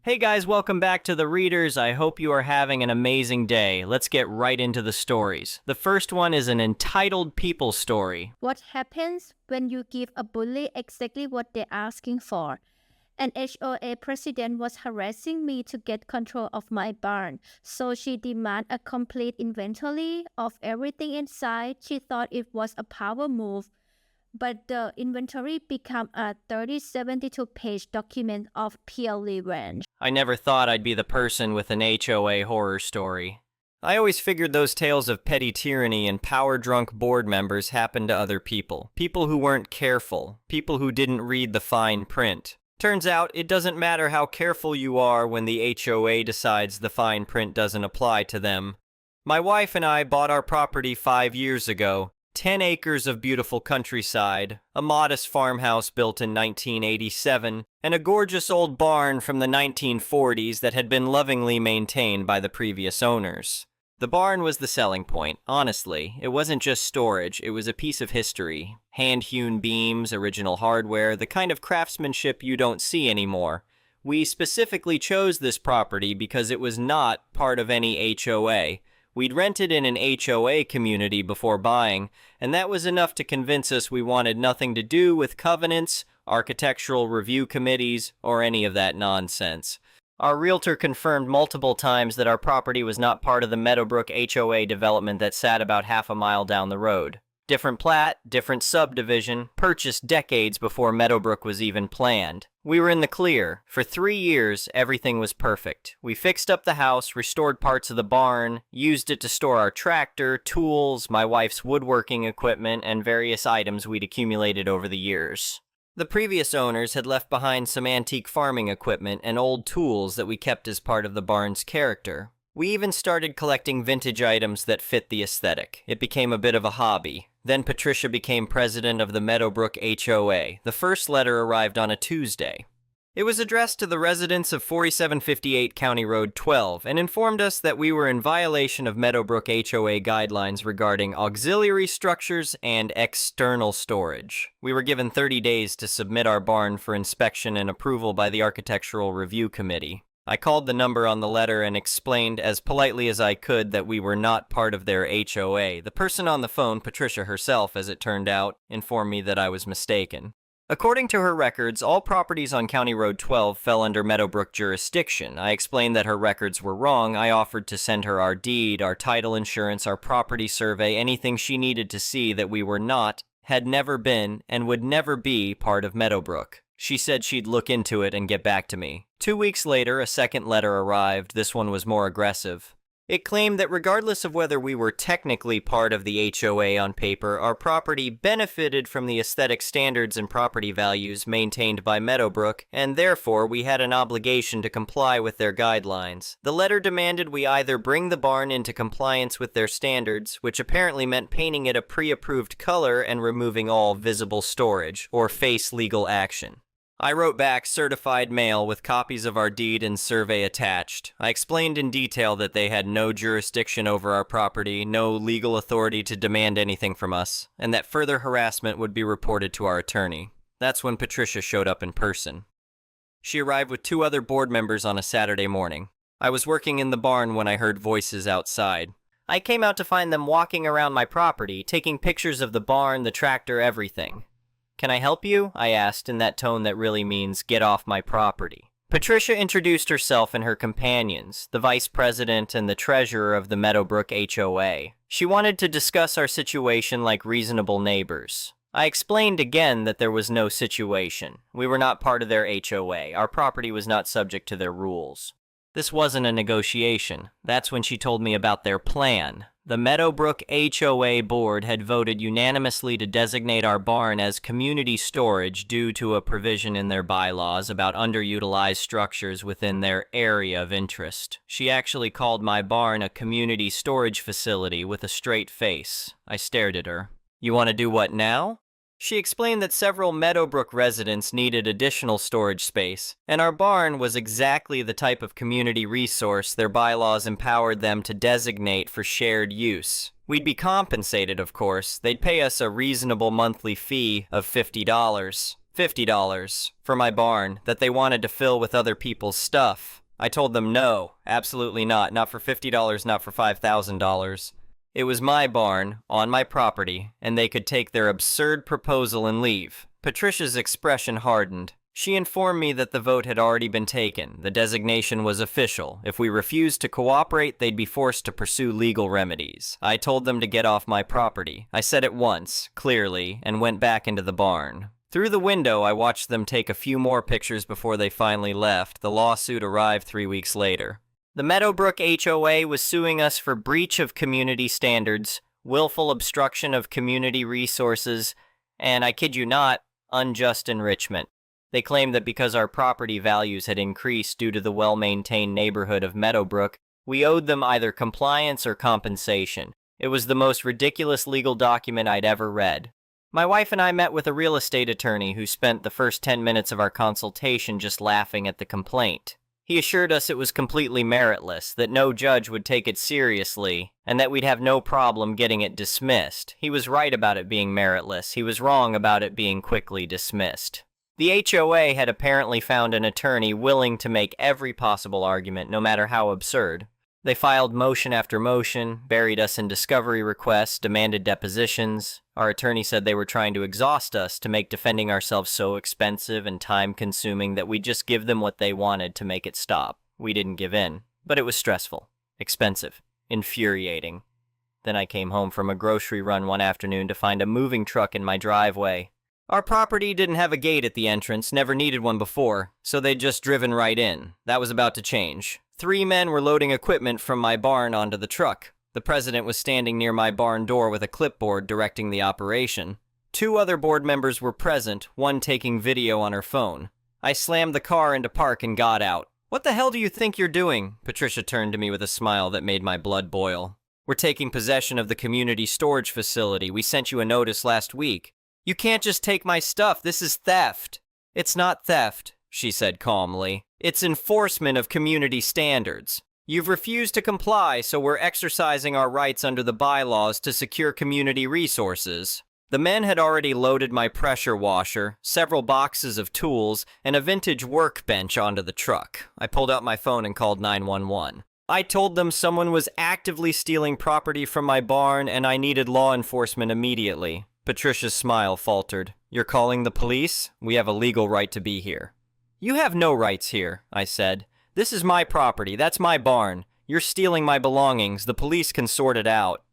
Hey guys, welcome back to The Readers. I hope you are having an amazing day. Let's get right into the stories. The first one is an entitled people story. What happens when you give a bully exactly what they're asking for? An HOA president was harassing me to get control of my barn, so she demanded a complete inventory of everything inside. She thought it was a power move, but the inventory became a 3072-page document of pure revenge. I never thought I'd be the person with an HOA horror story. I always figured those tales of petty tyranny and power-drunk board members happened to other people. People who weren't careful. People who didn't read the fine print. Turns out, it doesn't matter how careful you are when the HOA decides the fine print doesn't apply to them. My wife and I bought our property 5 years ago. 10 acres of beautiful countryside, a modest farmhouse built in 1987, and a gorgeous old barn from the 1940s that had been lovingly maintained by the previous owners. The barn was the selling point, honestly. It wasn't just storage, it was a piece of history. Hand-hewn beams, original hardware, the kind of craftsmanship you don't see anymore. We specifically chose this property because it was not part of any HOA. We'd rented in an HOA community before buying, and that was enough to convince us we wanted nothing to do with covenants, architectural review committees, or any of that nonsense. Our realtor confirmed multiple times that our property was not part of the Meadowbrook HOA development that sat about half a mile down the road. Different plat, different subdivision, purchased decades before Meadowbrook was even planned. We were in the clear. For 3 years, everything was perfect. We fixed up the house, restored parts of the barn, used it to store our tractor, tools, my wife's woodworking equipment, and various items we'd accumulated over the years. The previous owners had left behind some antique farming equipment and old tools that we kept as part of the barn's character. We even started collecting vintage items that fit the aesthetic. It became a bit of a hobby. Then Patricia became president of the Meadowbrook HOA. The first letter arrived on a Tuesday. It was addressed to the residents of 4758 County Road 12 and informed us that we were in violation of Meadowbrook HOA guidelines regarding auxiliary structures and external storage. We were given 30 days to submit our barn for inspection and approval by the Architectural Review Committee. I called the number on the letter and explained as politely as I could that we were not part of their HOA. The person on the phone, Patricia herself as it turned out, informed me that I was mistaken. According to her records, all properties on County Road 12 fell under Meadowbrook jurisdiction. I explained that her records were wrong. I offered to send her our deed, our title insurance, our property survey, anything she needed to see that we were not, had never been, and would never be part of Meadowbrook. She said she'd look into it and get back to me. 2 weeks later, a second letter arrived. This one was more aggressive. It claimed that regardless of whether we were technically part of the HOA on paper, our property benefited from the aesthetic standards and property values maintained by Meadowbrook, and therefore we had an obligation to comply with their guidelines. The letter demanded we either bring the barn into compliance with their standards, which apparently meant painting it a pre-approved color and removing all visible storage, or face legal action. I wrote back certified mail with copies of our deed and survey attached. I explained in detail that they had no jurisdiction over our property, no legal authority to demand anything from us, and that further harassment would be reported to our attorney. That's when Patricia showed up in person. She arrived with 2 other board members on a Saturday morning. I was working in the barn when I heard voices outside. I came out to find them walking around my property, taking pictures of the barn, the tractor, everything. "Can I help you?" I asked in that tone that really means, "Get off my property." Patricia introduced herself and her companions, the vice president and the treasurer of the Meadowbrook HOA. She wanted to discuss our situation like reasonable neighbors. I explained again that there was no situation. We were not part of their HOA. Our property was not subject to their rules. This wasn't a negotiation. That's when she told me about their plan. The Meadowbrook HOA board had voted unanimously to designate our barn as community storage due to a provision in their bylaws about underutilized structures within their area of interest. She actually called my barn a community storage facility with a straight face. I stared at her. "You want to do what now?" She explained that several Meadowbrook residents needed additional storage space, and our barn was exactly the type of community resource their bylaws empowered them to designate for shared use. We'd be compensated, of course. They'd pay us a reasonable monthly fee of $50. $50 for my barn that they wanted to fill with other people's stuff. I told them no, absolutely not. Not for $50, not for $5,000. It was my barn, on my property, and they could take their absurd proposal and leave. Patricia's expression hardened. She informed me that the vote had already been taken. The designation was official. If we refused to cooperate, they'd be forced to pursue legal remedies. I told them to get off my property. I said it once, clearly, and went back into the barn. Through the window, I watched them take a few more pictures before they finally left. The lawsuit arrived 3 weeks later. The Meadowbrook HOA was suing us for breach of community standards, willful obstruction of community resources, and, I kid you not, unjust enrichment. They claimed that because our property values had increased due to the well-maintained neighborhood of Meadowbrook, we owed them either compliance or compensation. It was the most ridiculous legal document I'd ever read. My wife and I met with a real estate attorney who spent the first 10 minutes of our consultation just laughing at the complaint. He assured us it was completely meritless, that no judge would take it seriously, and that we'd have no problem getting it dismissed. He was right about it being meritless. He was wrong about it being quickly dismissed. The HOA had apparently found an attorney willing to make every possible argument, no matter how absurd. They filed motion after motion, buried us in discovery requests, demanded depositions. Our attorney said they were trying to exhaust us to make defending ourselves so expensive and time-consuming that we'd just give them what they wanted to make it stop. We didn't give in, but it was stressful, expensive, infuriating. Then I came home from a grocery run one afternoon to find a moving truck in my driveway. Our property didn't have a gate at the entrance, never needed one before, so they'd just driven right in. That was about to change. 3 men were loading equipment from my barn onto the truck. The president was standing near my barn door with a clipboard directing the operation. 2 other board members were present, one taking video on her phone. I slammed the car into park and got out. "What the hell do you think you're doing?" Patricia turned to me with a smile that made my blood boil. "We're taking possession of the community storage facility. We sent you a notice last week. You can't just take my stuff. This is theft." "It's not theft," she said calmly. "It's enforcement of community standards. You've refused to comply, so we're exercising our rights under the bylaws to secure community resources." The men had already loaded my pressure washer, several boxes of tools, and a vintage workbench onto the truck. I pulled out my phone and called 911. I told them someone was actively stealing property from my barn and I needed law enforcement immediately. Patricia's smile faltered. "You're calling the police? We have a legal right to be here." "You have no rights here," I said. "This is my property. That's my barn. You're stealing my belongings. The police can sort it out."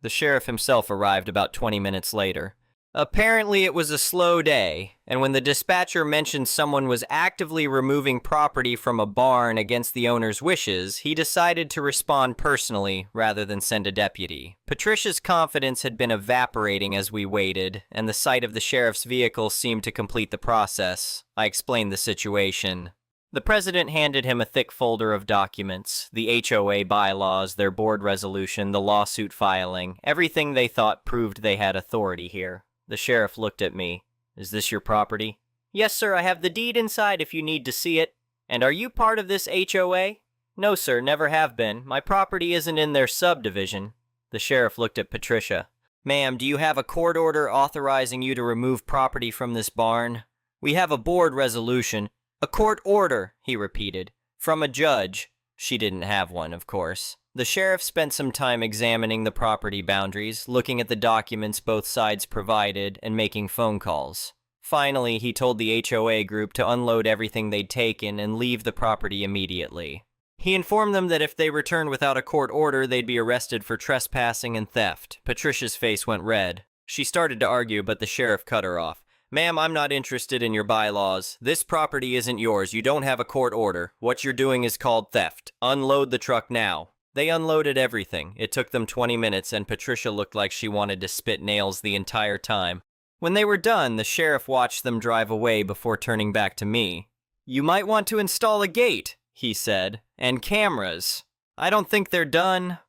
The sheriff himself arrived about 20 minutes later. Apparently it was a slow day, and when the dispatcher mentioned someone was actively removing property from a barn against the owner's wishes, he decided to respond personally rather than send a deputy. Patricia's confidence had been evaporating as we waited, and the sight of the sheriff's vehicle seemed to complete the process. I explained the situation. The president handed him a thick folder of documents, the HOA bylaws, their board resolution, the lawsuit filing, everything they thought proved they had authority here. The sheriff looked at me. "Is this your property?" "Yes, sir, I have the deed inside if you need to see it." "And are you part of this HOA?" "No, sir, never have been. My property isn't in their subdivision." The sheriff looked at Patricia. "Ma'am, do you have a court order authorizing you to remove property from this barn?" "We have a board resolution." "A court order," he repeated. "From a judge." She didn't have one, of course. The sheriff spent some time examining the property boundaries, looking at the documents both sides provided, and making phone calls. Finally, he told the HOA group to unload everything they'd taken and leave the property immediately. He informed them that if they returned without a court order, they'd be arrested for trespassing and theft. Patricia's face went red. She started to argue, but the sheriff cut her off. "Ma'am, I'm not interested in your bylaws. This property isn't yours. You don't have a court order. What you're doing is called theft. Unload the truck now." They unloaded everything. It took them 20 minutes, and Patricia looked like she wanted to spit nails the entire time. When they were done, the sheriff watched them drive away before turning back to me. "You might want to install a gate," he said, "and cameras. I don't think they're done."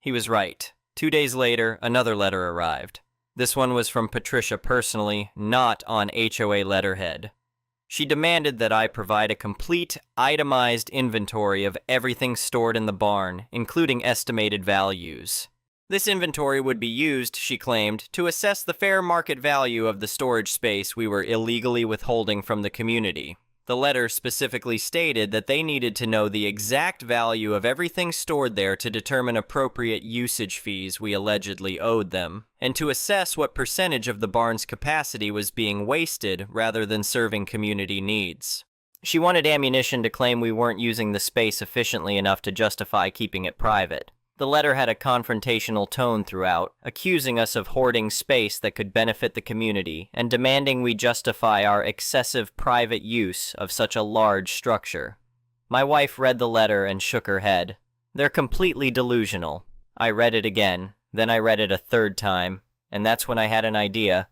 He was right. 2 days later, another letter arrived. This one was from Patricia personally, not on HOA letterhead. She demanded that I provide a complete, itemized inventory of everything stored in the barn, including estimated values. This inventory would be used, she claimed, to assess the fair market value of the storage space we were illegally withholding from the community. The letter specifically stated that they needed to know the exact value of everything stored there to determine appropriate usage fees we allegedly owed them, and to assess what percentage of the barn's capacity was being wasted rather than serving community needs. She wanted ammunition to claim we weren't using the space efficiently enough to justify keeping it private. The letter had a confrontational tone throughout, accusing us of hoarding space that could benefit the community and demanding we justify our excessive private use of such a large structure. My wife read the letter and shook her head. They're completely delusional. I read it again, then I read it a third time, and that's when I had an idea.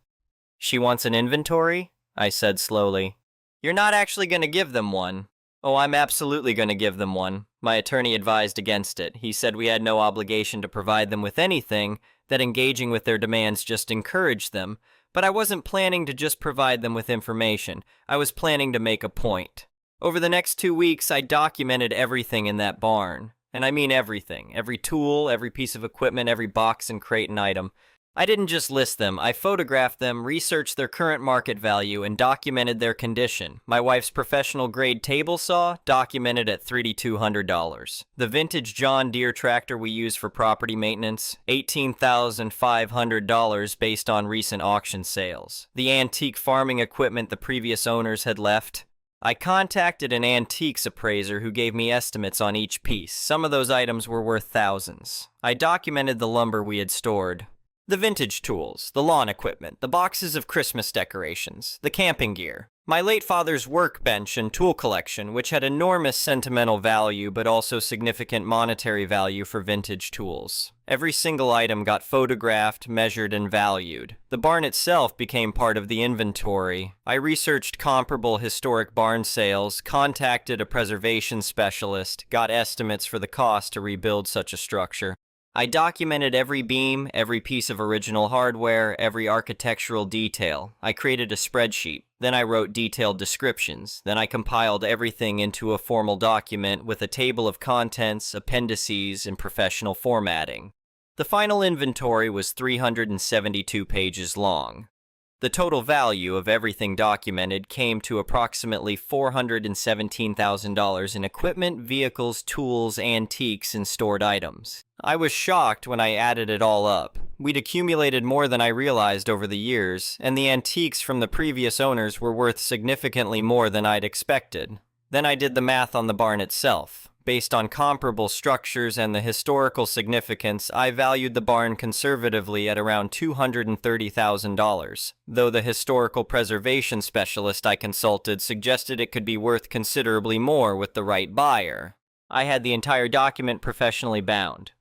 She wants an inventory? I said slowly. You're not actually going to give them one. Oh, I'm absolutely going to give them one. My attorney advised against it. He said we had no obligation to provide them with anything, that engaging with their demands just encouraged them, but I wasn't planning to just provide them with information. I was planning to make a point. Over the next 2 weeks, I documented everything in that barn. And I mean everything. Every tool, every piece of equipment, every box and crate and item. I didn't just list them, I photographed them, researched their current market value, and documented their condition. My wife's professional-grade table saw, documented at $3,200. The vintage John Deere tractor we use for property maintenance, $18,500 based on recent auction sales. The antique farming equipment the previous owners had left. I contacted an antiques appraiser who gave me estimates on each piece. Some of those items were worth thousands. I documented the lumber we had stored. The vintage tools, the lawn equipment, the boxes of Christmas decorations, the camping gear, my late father's workbench and tool collection, which had enormous sentimental value but also significant monetary value for vintage tools. Every single item got photographed, measured, and valued. The barn itself became part of the inventory. I researched comparable historic barn sales, contacted a preservation specialist, got estimates for the cost to rebuild such a structure. I documented every beam, every piece of original hardware, every architectural detail. I created a spreadsheet. Then I wrote detailed descriptions. Then I compiled everything into a formal document with a table of contents, appendices, and professional formatting. The final inventory was 372 pages long. The total value of everything documented came to approximately $417,000 in equipment, vehicles, tools, antiques, and stored items. I was shocked when I added it all up. We'd accumulated more than I realized over the years, and the antiques from the previous owners were worth significantly more than I'd expected. Then I did the math on the barn itself. Based on comparable structures and the historical significance, I valued the barn conservatively at around $230,000, though the historical preservation specialist I consulted suggested it could be worth considerably more with the right buyer. I had the entire document professionally bound.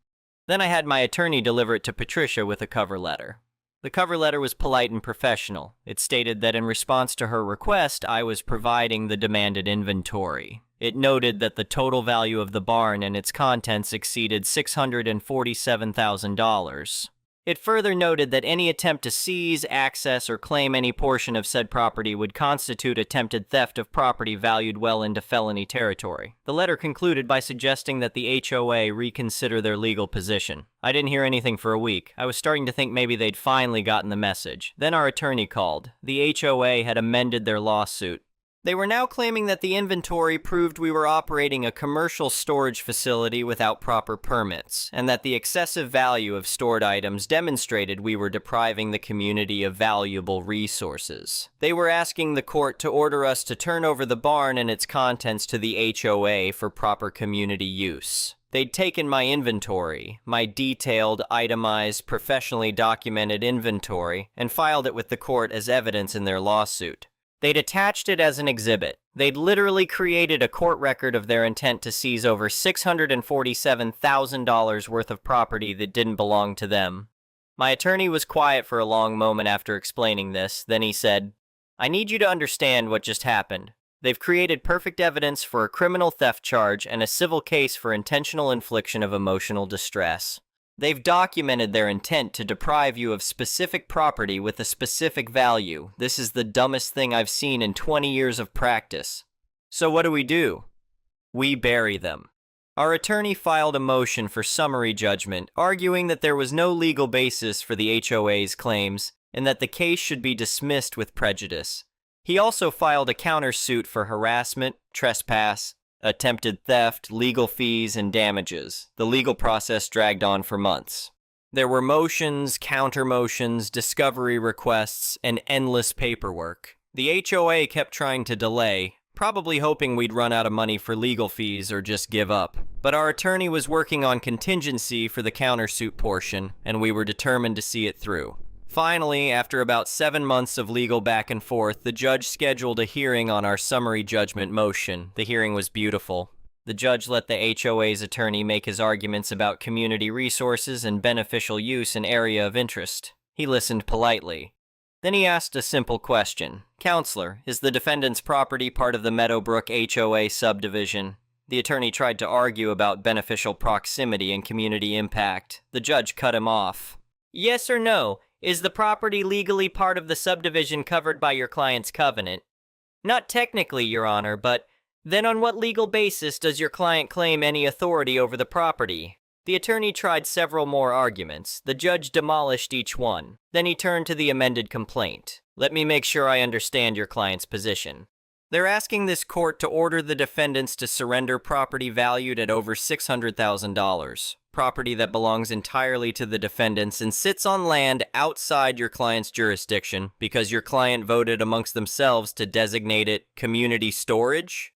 Then I had my attorney deliver it to Patricia with a cover letter. The cover letter was polite and professional. It stated that in response to her request, I was providing the demanded inventory. It noted that the total value of the barn and its contents exceeded $647,000. It further noted that any attempt to seize, access, or claim any portion of said property would constitute attempted theft of property valued well into felony territory. The letter concluded by suggesting that the HOA reconsider their legal position. I didn't hear anything for a week. I was starting to think maybe they'd finally gotten the message. Then our attorney called. The HOA had amended their lawsuit. They were now claiming that the inventory proved we were operating a commercial storage facility without proper permits, and that the excessive value of stored items demonstrated we were depriving the community of valuable resources. They were asking the court to order us to turn over the barn and its contents to the HOA for proper community use. They'd taken my inventory, my detailed, itemized, professionally documented inventory, and filed it with the court as evidence in their lawsuit. They'd attached it as an exhibit. They'd literally created a court record of their intent to seize over $647,000 worth of property that didn't belong to them. My attorney was quiet for a long moment after explaining this. Then he said, "I need you to understand what just happened. They've created perfect evidence for a criminal theft charge and a civil case for intentional infliction of emotional distress. They've documented their intent to deprive you of specific property with a specific value. This is the dumbest thing I've seen in 20 years of practice. So what do? We bury them. Our attorney filed a motion for summary judgment, arguing that there was no legal basis for the HOA's claims and that the case should be dismissed with prejudice. He also filed a countersuit for harassment, trespass, attempted theft, legal fees, and damages. The legal process dragged on for months. There were motions, counter-motions, discovery requests, and endless paperwork. The HOA kept trying to delay, probably hoping we'd run out of money for legal fees or just give up. But our attorney was working on contingency for the countersuit portion, and we were determined to see it through. Finally, after about 7 months of legal back and forth, the judge scheduled a hearing on our summary judgment motion. The hearing was beautiful. The judge let the HOA's attorney make his arguments about community resources and beneficial use in area of interest. He listened politely. Then he asked a simple question. "Counselor, is the defendant's property part of the Meadowbrook HOA subdivision?" The attorney tried to argue about beneficial proximity and community impact. The judge cut him off. "Yes or no? Is the property legally part of the subdivision covered by your client's covenant?" "Not technically, Your Honor, but then on what legal basis does your client claim any authority over the property?" The attorney tried several more arguments. The judge demolished each one. Then he turned to the amended complaint. "Let me make sure I understand your client's position. They're asking this court to order the defendants to surrender property valued at over $600,000. Property that belongs entirely to the defendants and sits on land outside your client's jurisdiction because your client voted amongst themselves to designate it community storage?"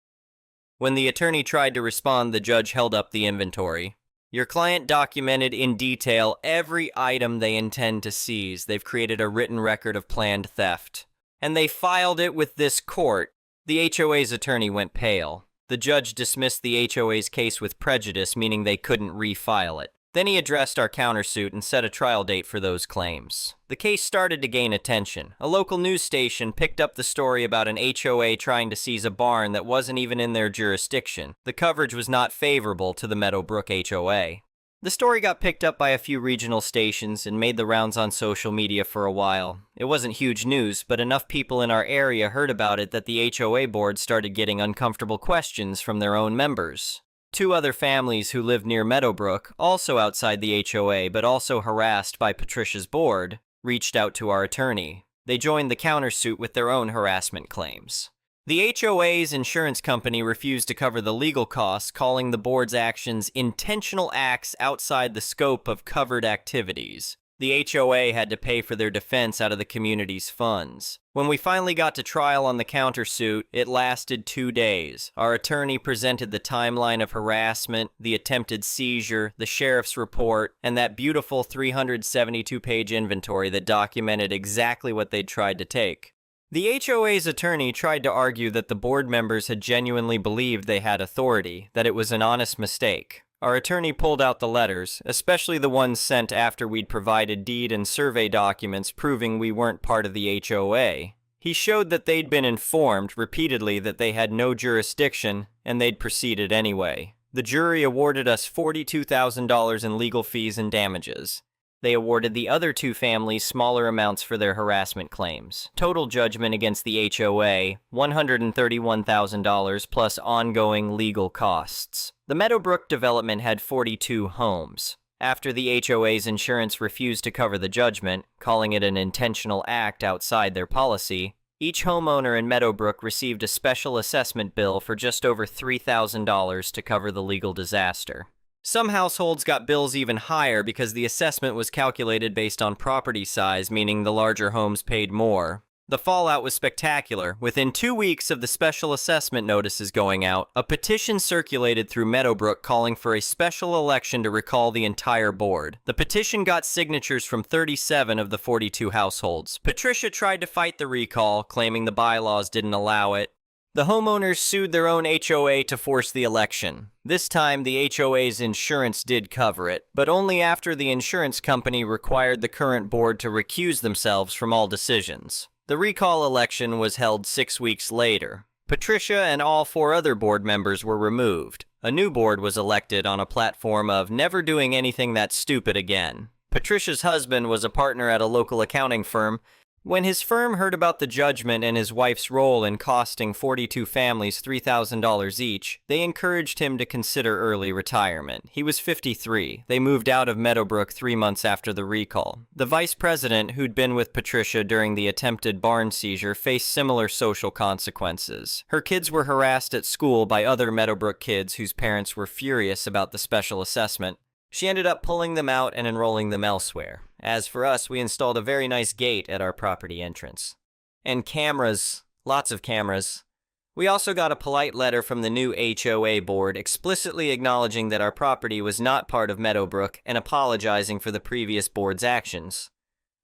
When the attorney tried to respond, the judge held up the inventory. "Your client documented in detail every item they intend to seize. They've created a written record of planned theft. And they filed it with this court." The HOA's attorney went pale. The judge dismissed the HOA's case with prejudice, meaning they couldn't refile it. Then he addressed our countersuit and set a trial date for those claims. The case started to gain attention. A local news station picked up the story about an HOA trying to seize a barn that wasn't even in their jurisdiction. The coverage was not favorable to the Meadowbrook HOA. The story got picked up by a few regional stations and made the rounds on social media for a while. It wasn't huge news, but enough people in our area heard about it that the HOA board started getting uncomfortable questions from their own members. 2 other families who lived near Meadowbrook, also outside the HOA but also harassed by Patricia's board, reached out to our attorney. They joined the countersuit with their own harassment claims. The HOA's insurance company refused to cover the legal costs, calling the board's actions intentional acts outside the scope of covered activities. The HOA had to pay for their defense out of the community's funds. When we finally got to trial on the countersuit, it lasted 2 days. Our attorney presented the timeline of harassment, the attempted seizure, the sheriff's report, and that beautiful 372-page inventory that documented exactly what they'd tried to take. The HOA's attorney tried to argue that the board members had genuinely believed they had authority, that it was an honest mistake. Our attorney pulled out the letters, especially the ones sent after we'd provided deed and survey documents proving we weren't part of the HOA. He showed that they'd been informed repeatedly that they had no jurisdiction, and they'd proceeded anyway. The jury awarded us $42,000 in legal fees and damages. They awarded the other 2 families smaller amounts for their harassment claims. Total judgment against the HOA, $131,000 plus ongoing legal costs. The Meadowbrook development had 42 homes. After the HOA's insurance refused to cover the judgment, calling it an intentional act outside their policy, each homeowner in Meadowbrook received a special assessment bill for just over $3,000 to cover the legal disaster. Some households got bills even higher because the assessment was calculated based on property size, meaning the larger homes paid more. The fallout was spectacular. Within 2 weeks of the special assessment notices going out, a petition circulated through Meadowbrook calling for a special election to recall the entire board. The petition got signatures from 37 of the 42 households. Patricia tried to fight the recall, claiming the bylaws didn't allow it. The homeowners sued their own HOA to force the election. This time, the HOA's insurance did cover it, but only after the insurance company required the current board to recuse themselves from all decisions. The recall election was held 6 weeks later. Patricia and all 4 other board members were removed. A new board was elected on a platform of never doing anything that stupid again. Patricia's husband was a partner at a local accounting firm, When his firm heard about the judgment and his wife's role in costing 42 families $3,000 each, they encouraged him to consider early retirement. He was 53. They moved out of Meadowbrook 3 months after the recall. The vice president, who'd been with Patricia during the attempted barn seizure, faced similar social consequences. Her kids were harassed at school by other Meadowbrook kids whose parents were furious about the special assessment. She ended up pulling them out and enrolling them elsewhere. As for us, we installed a very nice gate at our property entrance. And cameras, lots of cameras. We also got a polite letter from the new HOA board explicitly acknowledging that our property was not part of Meadowbrook and apologizing for the previous board's actions.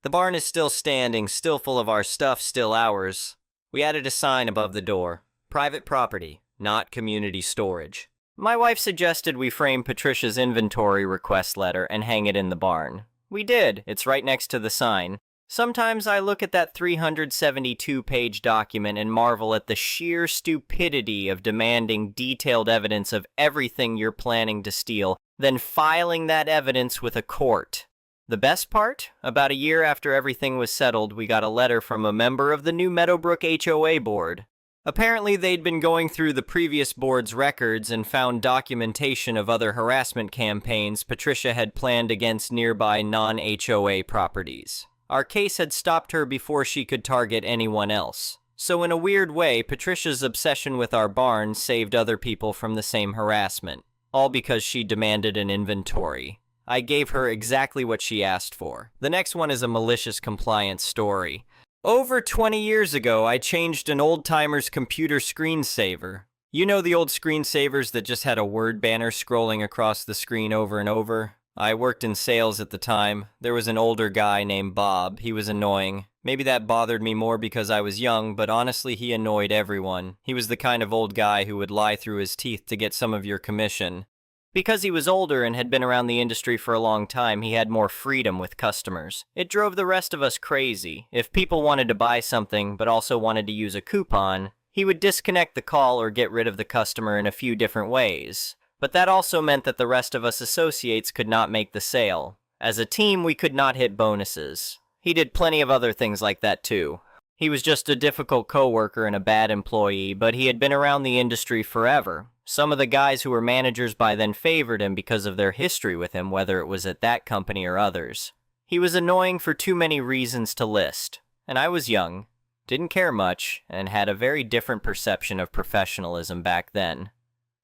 The barn is still standing, still full of our stuff, still ours. We added a sign above the door. Private property, not community storage. My wife suggested we frame Patricia's inventory request letter and hang it in the barn. We did. It's right next to the sign. Sometimes I look at that 372-page document and marvel at the sheer stupidity of demanding detailed evidence of everything you're planning to steal, then filing that evidence with a court. The best part? About a year after everything was settled, we got a letter from a member of the new Meadowbrook HOA board. Apparently, they'd been going through the previous board's records and found documentation of other harassment campaigns Patricia had planned against nearby non-HOA properties. Our case had stopped her before she could target anyone else. So in a weird way, Patricia's obsession with our barn saved other people from the same harassment, all because she demanded an inventory. I gave her exactly what she asked for. The next one is a malicious compliance story. Over 20 years ago, I changed an old-timer's computer screensaver. You know the old screensavers that just had a word banner scrolling across the screen over and over? I worked in sales at the time. There was an older guy named Bob. He was annoying. Maybe that bothered me more because I was young, but honestly he annoyed everyone. He was the kind of old guy who would lie through his teeth to get some of your commission. Because he was older and had been around the industry for a long time, he had more freedom with customers. It drove the rest of us crazy. If people wanted to buy something but also wanted to use a coupon, he would disconnect the call or get rid of the customer in a few different ways. But that also meant that the rest of us associates could not make the sale. As a team, we could not hit bonuses. He did plenty of other things like that too. He was just a difficult coworker and a bad employee, but he had been around the industry forever. Some of the guys who were managers by then favored him because of their history with him, whether it was at that company or others. He was annoying for too many reasons to list. And I was young, didn't care much, and had a very different perception of professionalism back then.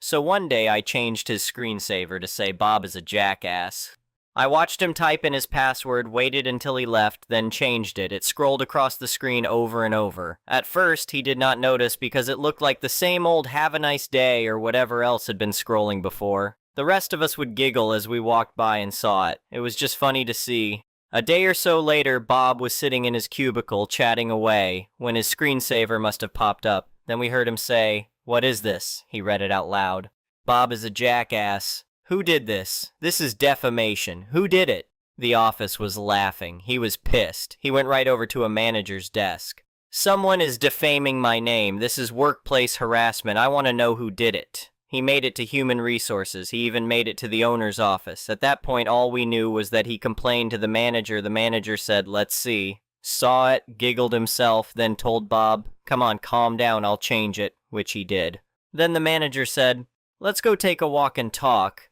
So one day I changed his screensaver to say Bob is a jackass. I watched him type in his password, waited until he left, then changed it. It scrolled across the screen over and over. At first, he did not notice because it looked like the same old "have a nice day" or whatever else had been scrolling before. The rest of us would giggle as we walked by and saw it. It was just funny to see. A day or so later, Bob was sitting in his cubicle chatting away when his screensaver must have popped up. Then we heard him say, "What is this?" He read it out loud. "Bob is a jackass. Who did this? This is defamation. Who did it?" The office was laughing. He was pissed. He went right over to a manager's desk. "Someone is defaming my name. This is workplace harassment. I want to know who did it." He made it to human resources. He even made it to the owner's office. At that point, all we knew was that he complained to the manager. The manager said, "Let's see." Saw it, giggled himself, then told Bob, "Come on, calm down, I'll change it," which he did. Then the manager said, "Let's go take a walk and talk."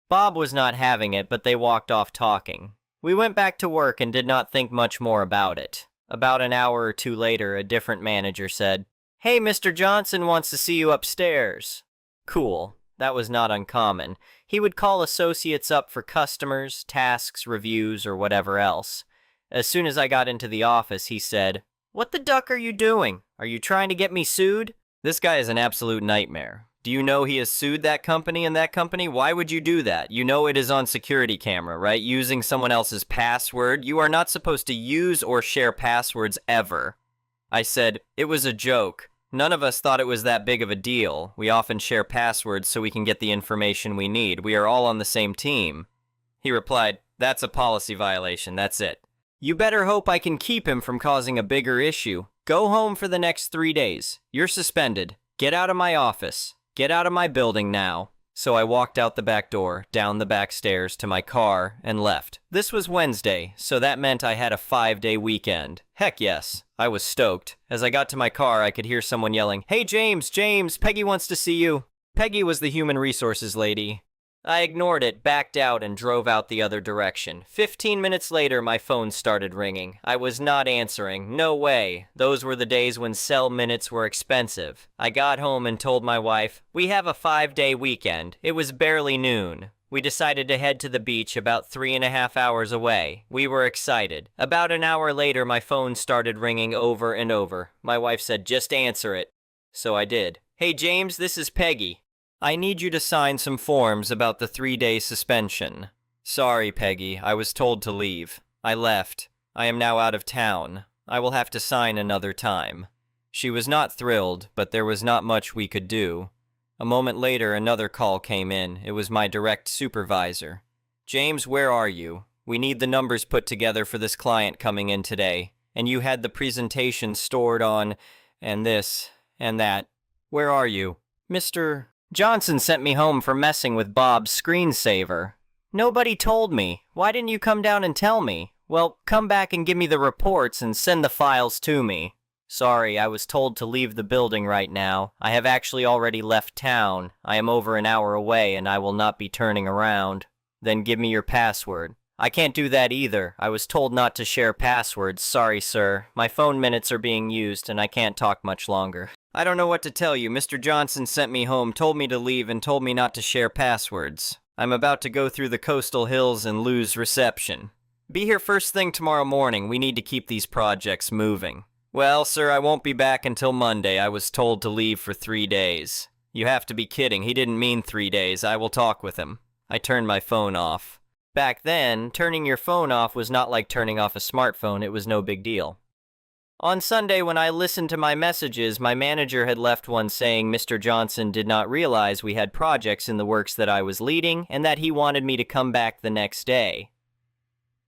Bob was not having it, but they walked off talking. We went back to work and did not think much more about it. About an hour or two later, a different manager said, "Hey, Mr. Johnson wants to see you upstairs." Cool. That was not uncommon. He would call associates up for customers, tasks, reviews, or whatever else. As soon as I got into the office, he said, "What the duck are you doing? Are you trying to get me sued?" This guy is an absolute nightmare. Do you know he has sued that company and that company? Why would you do that? You know it is on security camera, right? Using someone else's password. You are not supposed to use or share passwords ever. I said, "It was a joke. None of us thought it was that big of a deal. We often share passwords so we can get the information we need. We are all on the same team." He replied, "That's a policy violation. That's it. You better hope I can keep him from causing a bigger issue. Go home for the next 3 days. You're suspended. Get out of my office. Get out of my building now." So I walked out the back door, down the back stairs to my car, and left. This was Wednesday, so that meant I had a 5-day weekend. Heck yes, I was stoked. As I got to my car, I could hear someone yelling, "Hey James, James, Peggy wants to see you." Peggy was the human resources lady. I ignored it, backed out, and drove out the other direction. 15 minutes later, my phone started ringing. I was not answering. No way. Those were the days when cell minutes were expensive. I got home and told my wife, "We have a 5-day weekend." It was barely noon. We decided to head to the beach about 3.5 hours away. We were excited. About an hour later, my phone started ringing over and over. My wife said, "Just answer it." So I did. "Hey James, this is Peggy. I need you to sign some forms about the 3-day suspension." "Sorry, Peggy, I was told to leave. I left. I am now out of town. I will have to sign another time." She was not thrilled, but there was not much we could do. A moment later, another call came in. It was my direct supervisor. "James, where are you? We need the numbers put together for this client coming in today. And you had the presentation stored on, and this, and that. Where are you?" "Mr. Johnson sent me home for messing with Bob's screensaver." "Nobody told me. Why didn't you come down and tell me?" "Well, come back and give me the reports and send the files to me." "Sorry, I was told to leave the building right now. I have actually already left town. I am over an hour away and I will not be turning around." "Then give me your password." "I can't do that either. I was told not to share passwords. Sorry, sir. My phone minutes are being used and I can't talk much longer." "I don't know what to tell you. Mr. Johnson sent me home, told me to leave, and told me not to share passwords. I'm about to go through the coastal hills and lose reception. Be here first thing tomorrow morning. We need to keep these projects moving." "Well, sir, I won't be back until Monday. I was told to leave for 3 days." "You have to be kidding. He didn't mean 3 days. I will talk with him." I turned my phone off. Back then, turning your phone off was not like turning off a smartphone. It was no big deal. On Sunday, when I listened to my messages, my manager had left one saying Mr. Johnson did not realize we had projects in the works that I was leading and that he wanted me to come back the next day.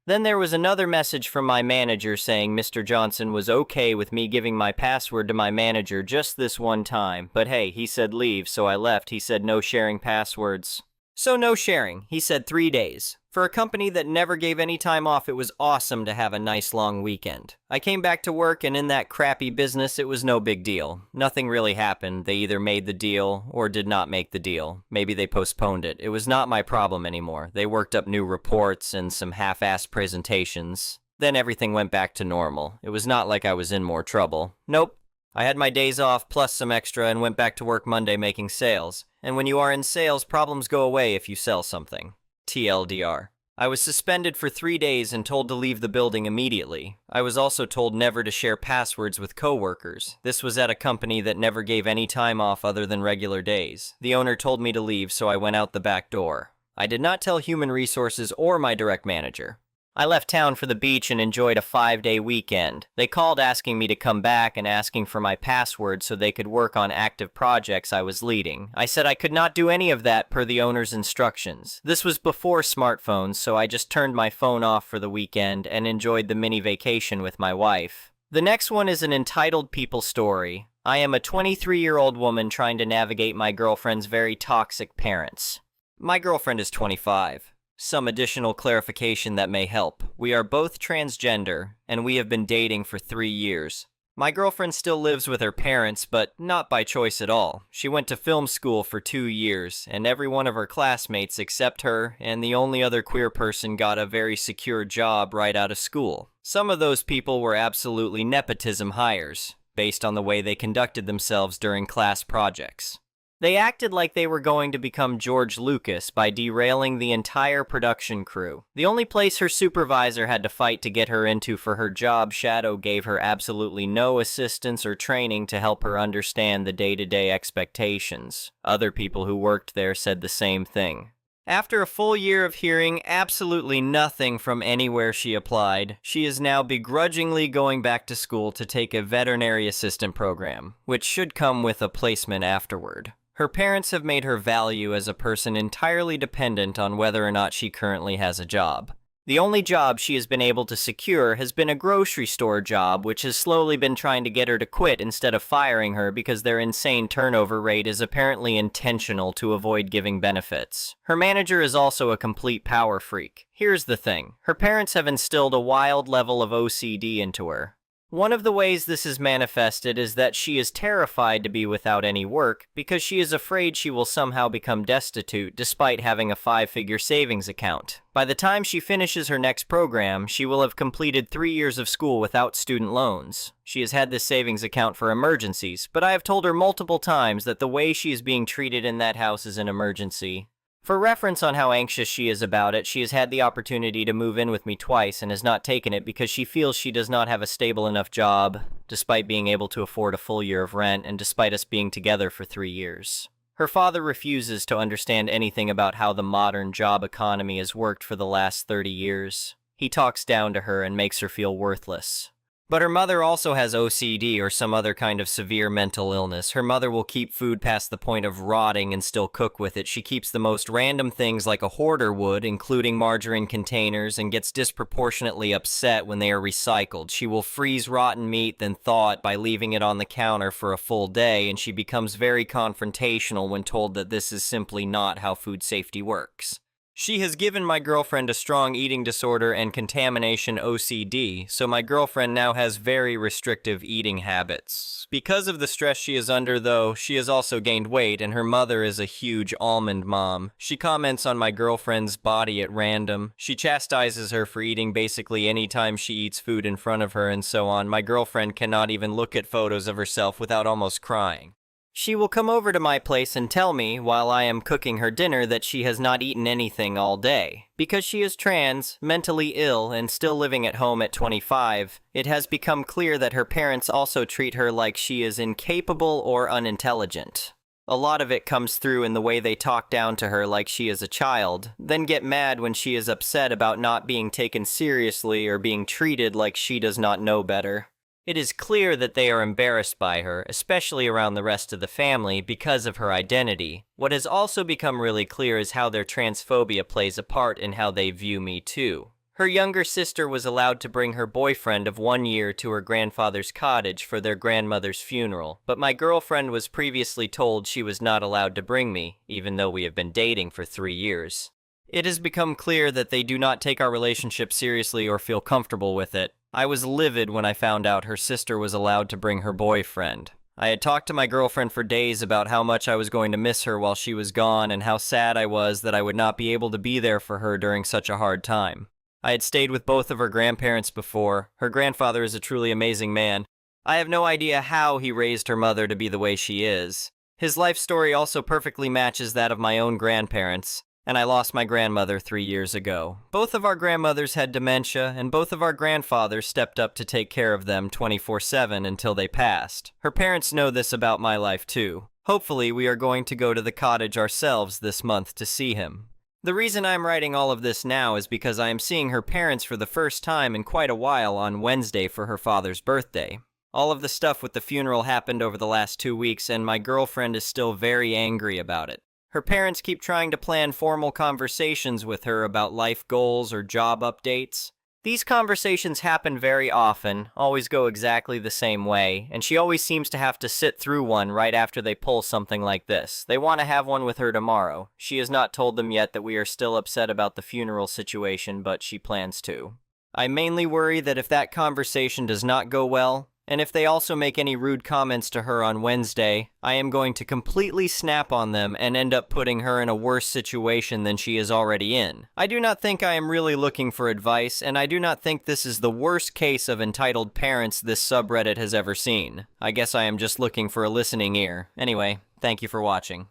Then there was another message from my manager saying Mr. Johnson was okay with me giving my password to my manager just this one time, but hey, he said leave, so I left. He said no sharing passwords. So no sharing. He said 3 days. For a company that never gave any time off, it was awesome to have a nice long weekend. I came back to work, and in that crappy business, it was no big deal. Nothing really happened. They either made the deal or did not make the deal. Maybe they postponed it. It was not my problem anymore. They worked up new reports and some half-assed presentations. Then everything went back to normal. It was not like I was in more trouble. Nope. I had my days off plus some extra and went back to work Monday making sales. And when you are in sales, problems go away if you sell something. TLDR. I was suspended for 3 days and told to leave the building immediately. I was also told never to share passwords with coworkers. This was at a company that never gave any time off other than regular days. The owner told me to leave, so I went out the back door. I did not tell human resources or my direct manager. I left town for the beach and enjoyed a 5-day weekend. They called asking me to come back and asking for my password so they could work on active projects I was leading. I said I could not do any of that per the owner's instructions. This was before smartphones, so I just turned my phone off for the weekend and enjoyed the mini vacation with my wife. The next one is an entitled people story. I am a 23-year-old woman trying to navigate my girlfriend's very toxic parents. My girlfriend is 25. Some additional clarification that may help. We are both transgender, and we have been dating for 3 years. My girlfriend still lives with her parents, but not by choice at all. She went to film school for 2 years, and every one of her classmates except her and the only other queer person got a very secure job right out of school. Some of those people were absolutely nepotism hires, based on the way they conducted themselves during class projects. They acted like they were going to become George Lucas by derailing the entire production crew. The only place her supervisor had to fight to get her into for her job shadow gave her absolutely no assistance or training to help her understand the day-to-day expectations. Other people who worked there said the same thing. After a full year of hearing absolutely nothing from anywhere she applied, she is now begrudgingly going back to school to take a veterinary assistant program, which should come with a placement afterward. Her parents have made her value as a person entirely dependent on whether or not she currently has a job. The only job she has been able to secure has been a grocery store job, which has slowly been trying to get her to quit instead of firing her because their insane turnover rate is apparently intentional to avoid giving benefits. Her manager is also a complete power freak. Here's the thing. Her parents have instilled a wild level of OCD into her. One of the ways this is manifested is that she is terrified to be without any work because she is afraid she will somehow become destitute despite having a 5-figure savings account. By the time she finishes her next program, she will have completed 3 years of school without student loans. She has had this savings account for emergencies, but I have told her multiple times that the way she is being treated in that house is an emergency. For reference on how anxious she is about it, she has had the opportunity to move in with me twice and has not taken it because she feels she does not have a stable enough job, despite being able to afford a full year of rent and despite us being together for 3 years. Her father refuses to understand anything about how the modern job economy has worked for the last 30 years. He talks down to her and makes her feel worthless. But her mother also has OCD or some other kind of severe mental illness. Her mother will keep food past the point of rotting and still cook with it. She keeps the most random things like a hoarder would, including margarine containers, and gets disproportionately upset when they are recycled. She will freeze rotten meat, then thaw it by leaving it on the counter for a full day, and she becomes very confrontational when told that this is simply not how food safety works. She has given my girlfriend a strong eating disorder and contamination OCD, so my girlfriend now has very restrictive eating habits. Because of the stress she is under, though, she has also gained weight, and her mother is a huge almond mom. She comments on my girlfriend's body at random. She chastises her for eating basically any time she eats food in front of her and so on. My girlfriend cannot even look at photos of herself without almost crying. She will come over to my place and tell me, while I am cooking her dinner, that she has not eaten anything all day. Because she is trans, mentally ill, and still living at home at 25, it has become clear that her parents also treat her like she is incapable or unintelligent. A lot of it comes through in the way they talk down to her like she is a child, then get mad when she is upset about not being taken seriously or being treated like she does not know better. It is clear that they are embarrassed by her, especially around the rest of the family, because of her identity. What has also become really clear is how their transphobia plays a part in how they view me too. Her younger sister was allowed to bring her boyfriend of 1 year to her grandfather's cottage for their grandmother's funeral, but my girlfriend was previously told she was not allowed to bring me, even though we have been dating for 3 years. It has become clear that they do not take our relationship seriously or feel comfortable with it. I was livid when I found out her sister was allowed to bring her boyfriend. I had talked to my girlfriend for days about how much I was going to miss her while she was gone and how sad I was that I would not be able to be there for her during such a hard time. I had stayed with both of her grandparents before. Her grandfather is a truly amazing man. I have no idea how he raised her mother to be the way she is. His life story also perfectly matches that of my own grandparents. And I lost my grandmother 3 years ago. Both of our grandmothers had dementia, and both of our grandfathers stepped up to take care of them 24/7 until they passed. Her parents know this about my life too. Hopefully, we are going to go to the cottage ourselves this month to see him. The reason I'm writing all of this now is because I am seeing her parents for the first time in quite a while on Wednesday for her father's birthday. All of the stuff with the funeral happened over the last 2 weeks, and my girlfriend is still very angry about it. Her parents keep trying to plan formal conversations with her about life goals or job updates. These conversations happen very often, always go exactly the same way, and she always seems to have to sit through one right after they pull something like this. They want to have one with her tomorrow. She has not told them yet that we are still upset about the funeral situation, but she plans to. I mainly worry that if that conversation does not go well, and if they also make any rude comments to her on Wednesday, I am going to completely snap on them and end up putting her in a worse situation than she is already in. I do not think I am really looking for advice, and I do not think this is the worst case of entitled parents this subreddit has ever seen. I guess I am just looking for a listening ear. Anyway, thank you for watching.